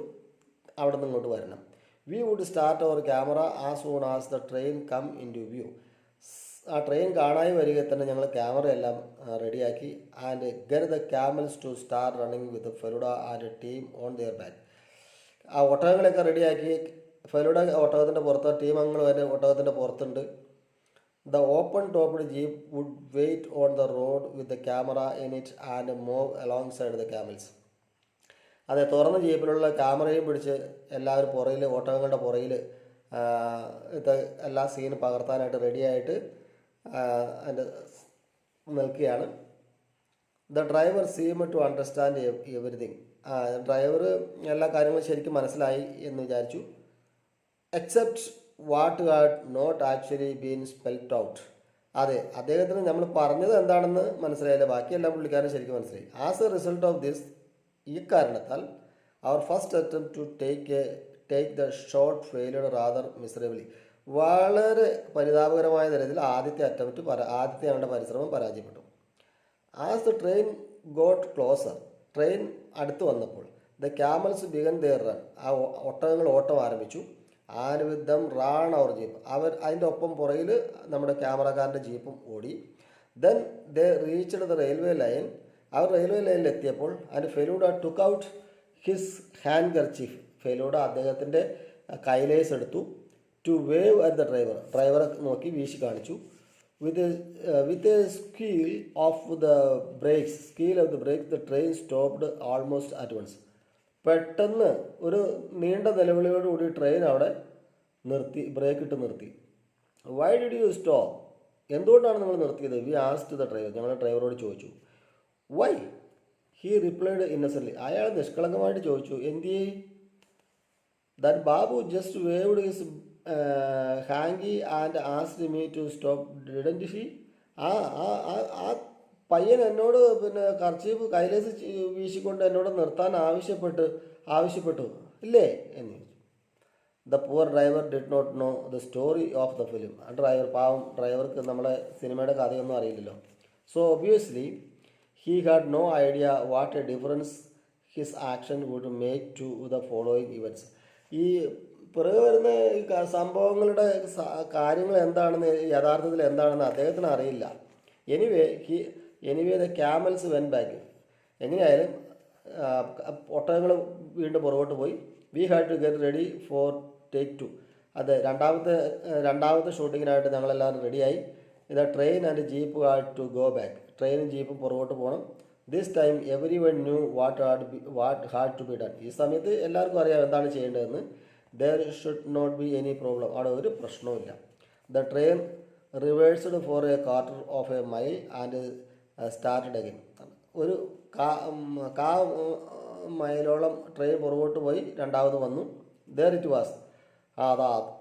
അവിടെ നിന്ന് ഇങ്ങോട്ട് വരണം. We would start our camera as soon as the train come into view. ആ ട്രെയിൻ കാണായി വരിക തന്നെ ഞങ്ങൾ ക്യാമറ എല്ലാം റെഡിയാക്കി. And get the camels to start running with Feluda and team on their back. ആ ഒട്ടകങ്ങളെയൊക്കെ റെഡിയാക്കി. ഫെലുഡ ഒട്ടകത്തിൻ്റെ പുറത്ത്, ടീം അംഗങ്ങൾ വരെ ഒട്ടകത്തിൻ്റെ പുറത്തുണ്ട്. The open topped jeep would wait on the road with the camera in it and move alongside the camels. അതെ, തുറന്ന ജീപ്പിലുള്ള ക്യാമറയും പിടിച്ച് എല്ലാവരും പുറയിൽ, ഒട്ടകങ്ങളുടെ പുറയിൽ ഇത് എല്ലാ സീനും പകർത്താനായിട്ട് റെഡിയായിട്ട് അതിൻ്റെ നിൽക്കുകയാണ്. The driver seem to understand everything. Driver എല്ലാ കാര്യങ്ങളും ശരിക്കും മനസ്സിലായി എന്ന് വിചാരിച്ചു. Except what had not actually been spelt out. അതെ, അദ്ദേഹത്തിന് നമ്മൾ പറഞ്ഞത് എന്താണെന്ന് മനസ്സിലായില്ല, ബാക്കിയെല്ലാം പുള്ളിക്കാരൻ ശരിക്കും മനസ്സിലായി. As a result of this, ഈ കാരണത്താൽ our first attempt to take the shot failed rather miserably. വളരെ പരിതാപകരമായ തരത്തിൽ ആദ്യത്തെ ഞങ്ങളുടെ പരിശ്രമം പരാജയപ്പെട്ടു. As the train got closer, train അടുത്ത് വന്നപ്പോൾ the camels began their run. ആ ഒട്ടകങ്ങൾ ഓട്ടം ആരംഭിച്ചു. And with them ran our jeep, അതിൻ്റെ ഒപ്പം പുറകിൽ നമ്മുടെ ക്യാമറക്കാരൻ്റെ ജീപ്പും ഓടി. Then they reached the railway line. അവർ റെയിൽവേ ലൈനിൽ എത്തിയപ്പോൾ and falooda took out his handkerchief. Feluda അദ്ദേഹത്തിൻ്റെ കൈലേസ് എടുത്തു. To wave at the driver, ഡ്രൈവറെ നോക്കി വീശി കാണിച്ചു. With a squeal of the brakes the train stopped almost at once. പെട്ടെന്ന് ഒരു നീണ്ട നിലവിളിയോടുകൂടി ട്രെയിൻ അവിടെ നിർത്തി, ബ്രേക്ക് ഇട്ട് നിർത്തി. Why did you stop? എന്തുകൊണ്ടാണ് നിങ്ങൾ നിർത്തിയത്? വി ആസ്ക്ഡ് ദ ഡ്രൈവർ, ഞങ്ങൾ ഡ്രൈവറോട് ചോദിച്ചു. വൈ? He replied innocently. അയാൾ നിഷ്കളങ്കമായിട്ട് ചോദിച്ചു, എന്തിയേ? That babu just waved his hanky and asked me to stop, didn't he? ആ പയ്യൻ എന്നോട് പിന്നെ കർച്ചീഫ് കൈലേസ് വീശിക്കൊണ്ട് എന്നോട് നിർത്താൻ ആവശ്യപ്പെട്ടു ഇല്ലേ എന്ന് ചോദിച്ചു. The poor driver did not know the story of the film. പാവം ഡ്രൈവർക്ക് നമ്മളെ സിനിമയുടെ കഥയൊന്നും അറിയില്ലല്ലോ. So obviously he had no idea what a difference his action would make to the following events. ഈ പിറകെ വരുന്ന സംഭവങ്ങളുടെ കാര്യങ്ങൾ എന്താണെന്ന്, യഥാർത്ഥത്തിൽ എന്താണെന്ന് അദ്ദേഹത്തിന് അറിയില്ല. Anyway the camels went back. എങ്ങനെയായാലും ഒട്ടകങ്ങൾ വീണ്ടും പുറകോട്ട് പോയി. We had to get ready for take 2. അതെ, രണ്ടാമത്തെ ഷൂട്ടിങ്ങിനായിട്ട് ഞങ്ങളെല്ലാവരും റെഡിയായി. ഇത് train and jeep had to go back. ട്രെയിനും ജീപ്പും പുറകോട്ട് പോകണം. This time every one knew what had to be done. ഈ സമയത്ത് എല്ലാവർക്കും അറിയാം എന്താണ് ചെയ്യേണ്ടതെന്ന്. There should not be any problem. അവിടെ ഒരു പ്രശ്നവുമില്ല. The train reversed for a quarter of a mile and started again. ഒരു മൈലോളം ട്രെയിൻ പുറകോട്ട് പോയി രണ്ടാമത് വന്നു. There it was.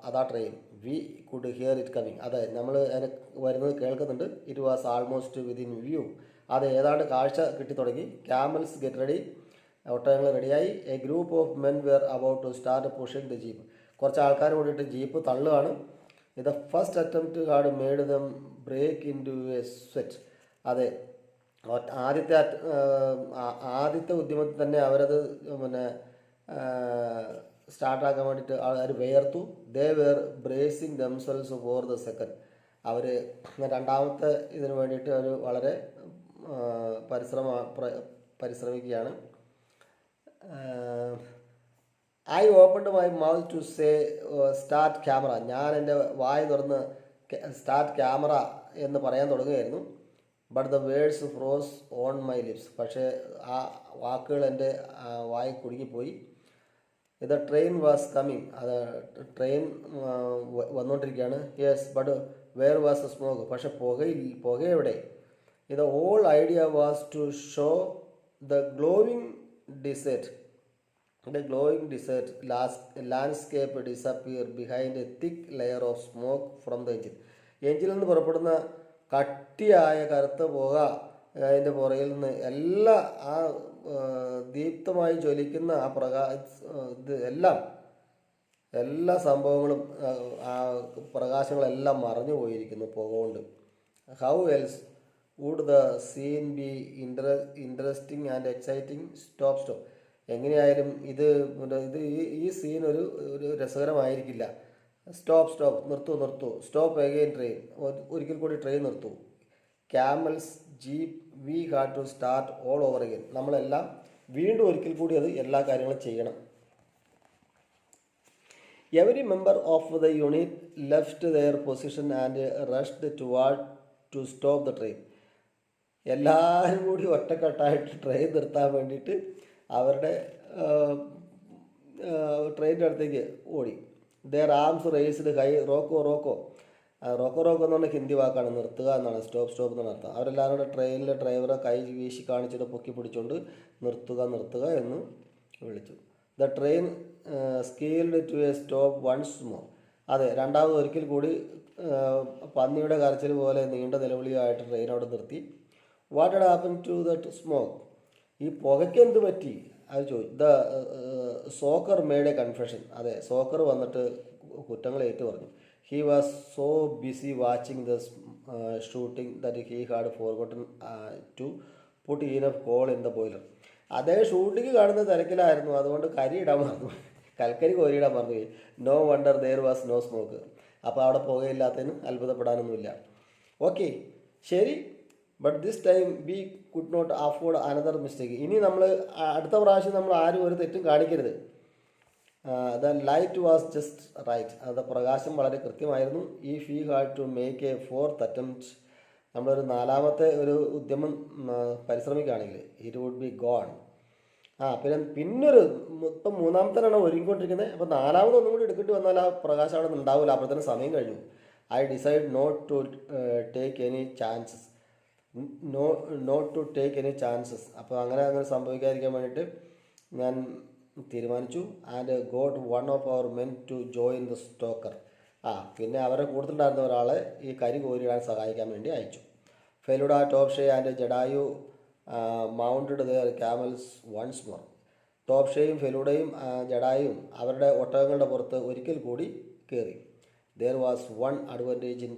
അതാ train. We could hear it coming. അതെ, നമ്മൾ അതിനെ വരുന്നത് കേൾക്കുന്നുണ്ട്. It was almost within view. അത് ഏതാണ്ട് കാഴ്ച കിട്ടി തുടങ്ങി. Camels get ready. ഒട്ടകങ്ങൾ റെഡിയായി. A group of men were about to start pushing the jeep. കുറച്ച് ആൾക്കാർ കൂടിയിട്ട് ജീപ്പ് തള്ളുകയാണ്. It first attempt had made them break into a sweat. അതെ, ആദ്യത്തെ ഉദ്യമത്തിൽ തന്നെ അവരത് സ്റ്റാർട്ടാക്കാൻ വേണ്ടിയിട്ട് ആൾക്കാർ വേർത്തു. They were bracing themselves for the second. അവർ രണ്ടാമത്തെ ഇതിന് വേണ്ടിയിട്ട് അവർ വളരെ പരിശ്രമിക്കുകയാണ്. I opened my mouth to say start camera. ഞാൻ എൻ്റെ വായ തുറന്ന് സ്റ്റാർട്ട് ക്യാമറ എന്ന് പറയാൻ തുടങ്ങുകയായിരുന്നു. But the words froze on my lips. പക്ഷേ ആ വാക്കുകൾ എൻ്റെ വായ കുടുങ്ങിപ്പോയി. It train was coming. അത് ട്രെയിൻ വന്നുകൊണ്ടിരിക്കുകയാണ്. Yes, but where was the smoke. പക്ഷെ പുക എവിടെ? ഇത് all idea was to show the glowing desert. Landscape disappear behind a thick layer of smoke from the engine. എഞ്ചിനിൽ നിന്ന് പുറപ്പെടുന്ന കട്ടിയായ കറുത്ത പുക അതിൻ്റെ പുറകിൽ നിന്ന് എല്ലാ ആ ദീപ്തമായി ജ്വലിക്കുന്ന ആ ഇത് എല്ലാ സംഭവങ്ങളും ആ പ്രകാശങ്ങളെല്ലാം മറഞ്ഞു പോയിരിക്കുന്നു പുക കൊണ്ട്. How else would the scene be interesting and exciting? Stop. എങ്ങനെയായാലും ഇത് ഈ സീൻ ഒരു രസകരമായിരിക്കില്ല. സ്റ്റോപ്പ്, നിർത്തൂ. സ്റ്റോപ്പ് അഗെയിൻ ട്രെയിൻ, ഒരിക്കൽ കൂടി ട്രെയിൻ നിർത്തൂ. Camels, jeep, we had to start all over again. നമ്മളെല്ലാം വീണ്ടും ഒരിക്കൽ കൂടി എല്ലാ കാര്യങ്ങളും ചെയ്യണം. Every member of the unit left their position and rushed to stop the train. എല്ലാവരും കൂടി ഒറ്റക്കെട്ടായിട്ട് ട്രെയിൻ നിർത്താൻ വേണ്ടിയിട്ട് അവരുടെ ട്രെയിനിൻ്റെ അടുത്തേക്ക് ഓടി. Their arms raised high. റോക്കോ എന്ന് പറഞ്ഞാൽ ഹിന്ദി വാക്കാണ്, നിർത്തുക എന്നാണ്. സ്റ്റോപ്പ് എന്നാണ് അർത്ഥം. അവരെല്ലാവരും കൂടെ ട്രെയിനിലെ ഡ്രൈവറെ കൈ വീശി കാണിച്ചിട്ട് പൊക്കി പിടിച്ചുകൊണ്ട് നിർത്തുക എന്ന് വിളിച്ചു. The train squealed to a stop once more. അതെ, രണ്ടാമത് ഒരിക്കൽ കൂടി പന്നിയുടെ കരച്ചിൽ പോലെ നീണ്ട നിലവിളിയായിട്ട് ട്രെയിൻ അവിടെ നിർത്തി. What had happen to that smoke? ഈ പുകയ്ക്ക് എന്ത് പറ്റി അത് ചോദിച്ചു. The stoker made a confession. അതെ, സോക്കർ വന്നിട്ട് കുറ്റങ്ങൾ ഏറ്റു പറഞ്ഞു. He was so busy watching the shooting that he had forgotten to put enough coal in the boiler. അതേ ഷൂട്ടിങ് കാണുന്ന തിരക്കിലായിരുന്നു, അതുകൊണ്ട് കരിയിടാൻ മറന്നു, കൽക്കരി കോരിയിടാൻ മറന്നുപോയി. No wonder there was no smoke. അപ്പോൾ അവിടെ പുകയില്ലാത്തതിന് അത്ഭുതപ്പെടാനൊന്നുമില്ല. ഓക്കെ, ശരി. But this time we could not afford another mistake. ഇനി നമ്മൾ അടുത്ത പ്രാവശ്യം നമ്മൾ ആരും ഒരു തെറ്റും കാണിക്കരുത്. The light was just right. അത് പ്രകാശം വളരെ കൃത്യമായിരുന്നു. If you had to make a fourth attempt, നമ്മളൊരു നാലാമത്തെ ഒരു ഉദ്യമം പരിശ്രമിക്കുകയാണെങ്കിൽ ഇറ്റ് വുഡ് ബി ഗോൺ. പിന്നൊരു ഇപ്പം മൂന്നാമത്തേനാണ് ഒരുങ്ങിക്കൊണ്ടിരിക്കുന്നത്. അപ്പോൾ നാലാമതൊന്നും കൂടി എടുക്കേണ്ടി വന്നാൽ ആ പ്രകാശം അവിടെ ഉണ്ടാവില്ല. അപ്പോഴത്തേനും സമയം കഴിഞ്ഞു. I decide not to take any chances. അപ്പോൾ അങ്ങനെ സംഭവിക്കാതിരിക്കാൻ വേണ്ടിയിട്ട് ഞാൻ തീരുമാനിച്ചു. And got one of our men to join the stoker. പിന്നെ അവരുടെ കൂട്ടത്തിലുണ്ടായിരുന്ന ഒരാളെ ഈ കരി കോരിയിടാൻ സഹായിക്കാൻ വേണ്ടി അയച്ചു. Feluda, Topshe and Jatayu mounted their camels once more. ടോപ്ഷയും ഫെലുഡയും ജഡായും അവരുടെ ഒട്ടകങ്ങളുടെ പുറത്ത് ഒരിക്കൽ കൂടി കയറി. There was one advantage in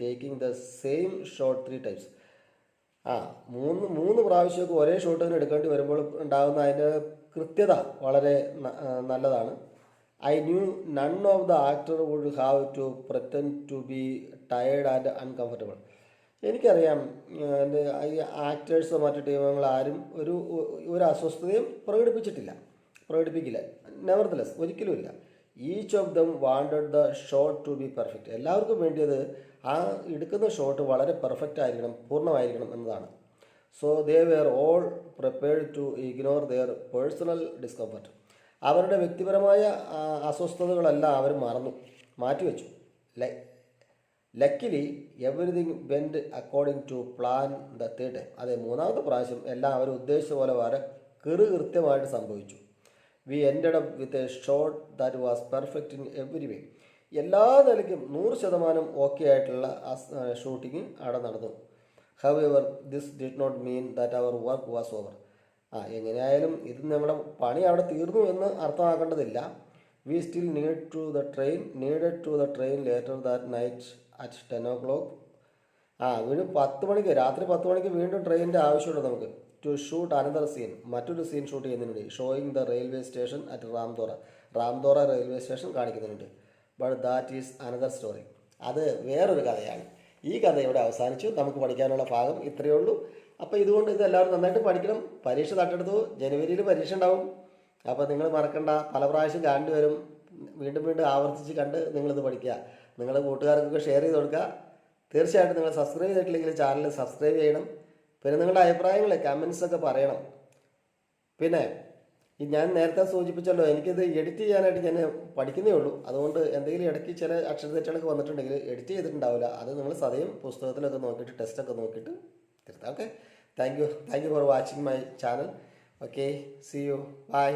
taking the same shot 3 times. മൂന്ന് പ്രാവശ്യമൊക്കെ ഒരേ ഷോട്ട് തന്നെ എടുക്കേണ്ടി വരുമ്പോൾ ഉണ്ടാകുന്ന അതിൻ്റെ കൃത്യത വളരെ നല്ലതാണ്. I knew none of the actor would have to pretend to be tired and uncomfortable. എനിക്കറിയാം എൻ്റെ ഈ ആക്ടേഴ്സോ മറ്റു ടീമുകൾ ആരും ഒരു അസ്വസ്ഥതയും പ്രകടിപ്പിക്കില്ല. നെവർദലെസ്, ഒരിക്കലുമില്ല. Each of them wanted the shot to be perfect. എല്ലാവർക്കും വേണ്ടിയത് ആ എടുക്കുന്ന ഷോട്ട് വളരെ പെർഫെക്റ്റ് ആയിരിക്കണം, പൂർണ്ണമായിരിക്കണം എന്നതാണ്. So they were all prepared to ignore their personal discomfort. അവരുടെ വ്യക്തിപരമായ അസ്വസ്ഥതകളെല്ലാം അവർ മാറ്റിവെച്ചു. Luckily everything went according to plan the third time. അതെ, മൂന്നാമത്തെ പ്രാവശ്യം എല്ലാം അവർ ഉദ്ദേശിച്ച പോലെ വളരെ കൃത്യമായിട്ട് സംഭവിച്ചു. We ended up with a shot that was perfect in every way. എല്ലാ നിലയ്ക്കും 100% ഓക്കെ ആയിട്ടുള്ള ഷൂട്ടിങ് അവിടെ നടന്നു. However this did not mean that our work was over. എങ്ങനെയായാലും ഇത് നമ്മുടെ പണി അവിടെ തീർന്നു എന്ന് അർത്ഥമാക്കേണ്ടതില്ല. We still needed to the train later that night at 10 o'clock. വീണ്ടും 10 മണിക്ക്, രാത്രി 10 മണിക്ക് വീണ്ടും ട്രെയിനിൻ്റെ ആവശ്യമുണ്ട് നമുക്ക്. ടു ഷൂട്ട് അനദർ സീൻ, മറ്റൊരു സീൻ ഷൂട്ട് ചെയ്യുന്നതിനുണ്ട്. Showing the railway station at Ramdora railway station കാണിക്കുന്നുണ്ട്. But that is another story. അത് വേറൊരു കഥയാണ്. ഈ കഥ ഇവിടെ അവസാനിച്ചു. നമുക്ക് പഠിക്കാനുള്ള ഭാഗം ഇത്രയേ ഉള്ളൂ. അപ്പോൾ ഇതുകൊണ്ട് ഇതെല്ലാവരും നന്നായിട്ട് പഠിക്കണം. പരീക്ഷ തട്ടെടുത്തു. ജനുവരിയിൽ പരീക്ഷ ഉണ്ടാവും. അപ്പോൾ നിങ്ങൾ മറക്കണ്ട, പല പ്രാവശ്യം കണ്ടുവരും. വീണ്ടും ആവർത്തിച്ച് കണ്ട് നിങ്ങളിത് പഠിക്കുക. നിങ്ങളുടെ കൂട്ടുകാർക്കൊക്കെ ഷെയർ ചെയ്ത് കൊടുക്കുക. തീർച്ചയായിട്ടും നിങ്ങൾ സബ്സ്ക്രൈബ് ചെയ്തിട്ടില്ലെങ്കിൽ ചാനൽ സബ്സ്ക്രൈബ് ചെയ്യണം. പിന്നെ നിങ്ങളുടെ അഭിപ്രായങ്ങൾ കമൻസൊക്കെ പറയണം. പിന്നെ ഞാൻ നേരത്തെ സൂചിപ്പിച്ചല്ലോ, എനിക്കിത് എഡിറ്റ് ചെയ്യാനായിട്ട് ഞാൻ പഠിക്കുന്നേ ഉള്ളൂ. അതുകൊണ്ട് എന്തെങ്കിലും ഇടയ്ക്ക് ചില അക്ഷരതെറ്റുകളൊക്കെ വന്നിട്ടുണ്ടെങ്കിൽ എഡിറ്റ് ചെയ്തിട്ടുണ്ടാവില്ല. അത് നിങ്ങൾ സദയം പുസ്തകത്തിലൊക്കെ നോക്കിയിട്ട് ടെസ്റ്റൊക്കെ നോക്കിയിട്ട് തിരുത്താം. Okay, thank you for watching my channel. Okay, see you, by.